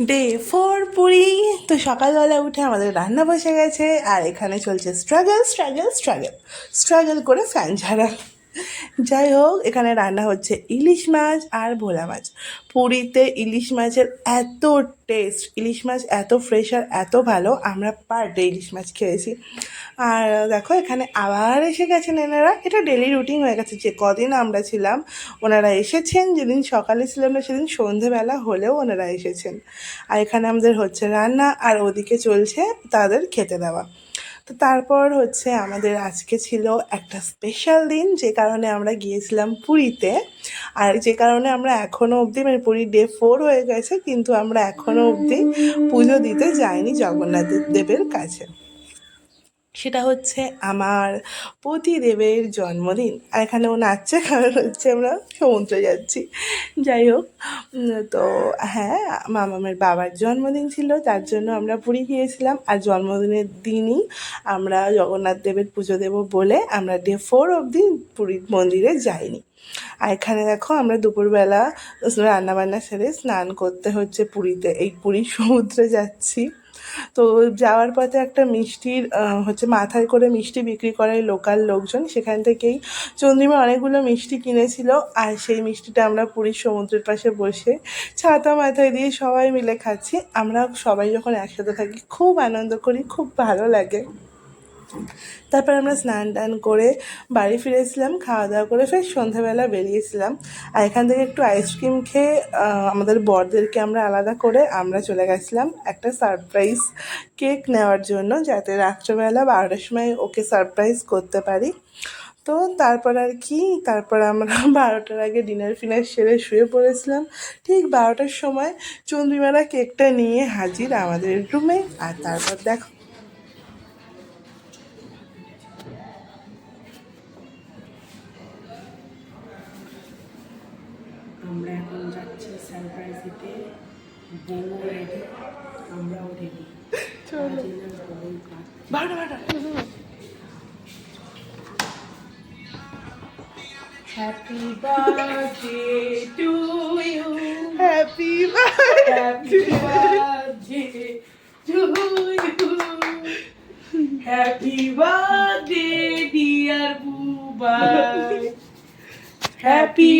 Day 4 Puri. তো সকালবেলা উঠে আমাদের রান্না বসে গেছে, আর এখানে চলছে স্ট্রাগল করে ফ্যান ঝাড়া। যাই হোক, এখানে রান্না হচ্ছে ইলিশ মাছ আর ভোলা মাছ। পুরীতে ইলিশ মাছের এত টেস্ট, ইলিশ মাছ এত ফ্রেশ আর এত ভালো, আমরা পার ডে ইলিশ মাছ খেয়েছি। আর দেখো এখানে আবার এসে গেছেন এনারা, এটা ডেলি রুটিন হয়ে গেছে। যে কদিন আমরা ছিলাম ওনারা এসেছেন, যেদিন সকালে ছিলাম না সেদিন সন্ধেবেলা হলেও ওনারা এসেছেন। আর এখানে আমাদের হচ্ছে রান্না, আর ওদিকে চলছে তাদের খেতে দেওয়া। তো তারপর হচ্ছে আমাদের আজকে ছিল একটা স্পেশাল দিন, যে কারণে আমরা গিয়েছিলাম পুরীতে। আর যে কারণে আমরা এখনও অবধি, মানে পুরী ডে 4 হয়ে গেছে, কিন্তু আমরা এখনও অবধি পুজো দিতে যাইনি জগন্নাথ দেবের কাছে। সেটা হচ্ছে আমার পতিদেবের জন্মদিন। আর এখানে ও নাচছে, কারণ হচ্ছে আমরা সমুদ্রে যাচ্ছি। যাই হোক, তো হ্যাঁ, মামামের বাবার জন্মদিন ছিল, তার জন্য আমরা পুরী গিয়েছিলাম। আর জন্মদিনের দিনই আমরা জগন্নাথ দেবের পুজো দেবো বলে আমরা ডে 4 অবধি পুরীর মন্দিরে যাইনি। আর এখানে দেখো আমরা দুপুরবেলা রান্নাবান্না সেরে স্নান করতে হচ্ছে পুরীতে, এই পুরীর সমুদ্রে যাচ্ছি। তো যাওয়ার পথে একটা মিষ্টির হচ্ছে মাথায় করে মিষ্টি বিক্রি করে লোকাল লোকজন, সেখান থেকেই চন্দ্রিমা অনেকগুলো মিষ্টি কিনেছিল। আর সেই মিষ্টিটা আমরা পুরীর সমুদ্রের পাশে বসে ছাতা মাথায় দিয়ে সবাই মিলে খাচ্ছি। আমরা সবাই যখন একসাথে থাকি খুব আনন্দ করি, খুব ভালো লাগে। তারপর আমরা স্নান টান করে বাড়ি ফিরেছিলাম, খাওয়া দাওয়া করে ফের সন্ধ্যাবেলা বেরিয়েছিলাম। আর এখান থেকে একটু আইসক্রিম খেয়ে আমাদের বরদেরকে আমরা আলাদা করে আমরা চলে গেছিলাম একটা সারপ্রাইজ কেক নেওয়ার জন্য, যাতে রাত্রেবেলা 12টার সময় ওকে সারপ্রাইজ করতে পারি। তো তারপর আর কি, তারপর আমরা 12টার আগে ডিনার ফিনার সেরে শুয়ে পড়েছিলাম। ঠিক 12টার সময় চন্দ্রিমারা কেকটা নিয়ে হাজির আমাদের রুমে। আর তারপর দেখো, আমরা এখন যাচ্ছি সারপ্রাইজ দিতে। বউ রেডি, আমরাও রেডি। চলো। 12টা। Happy birthday to you, happy happy birthday to you, happy birthday dear Bubai, happy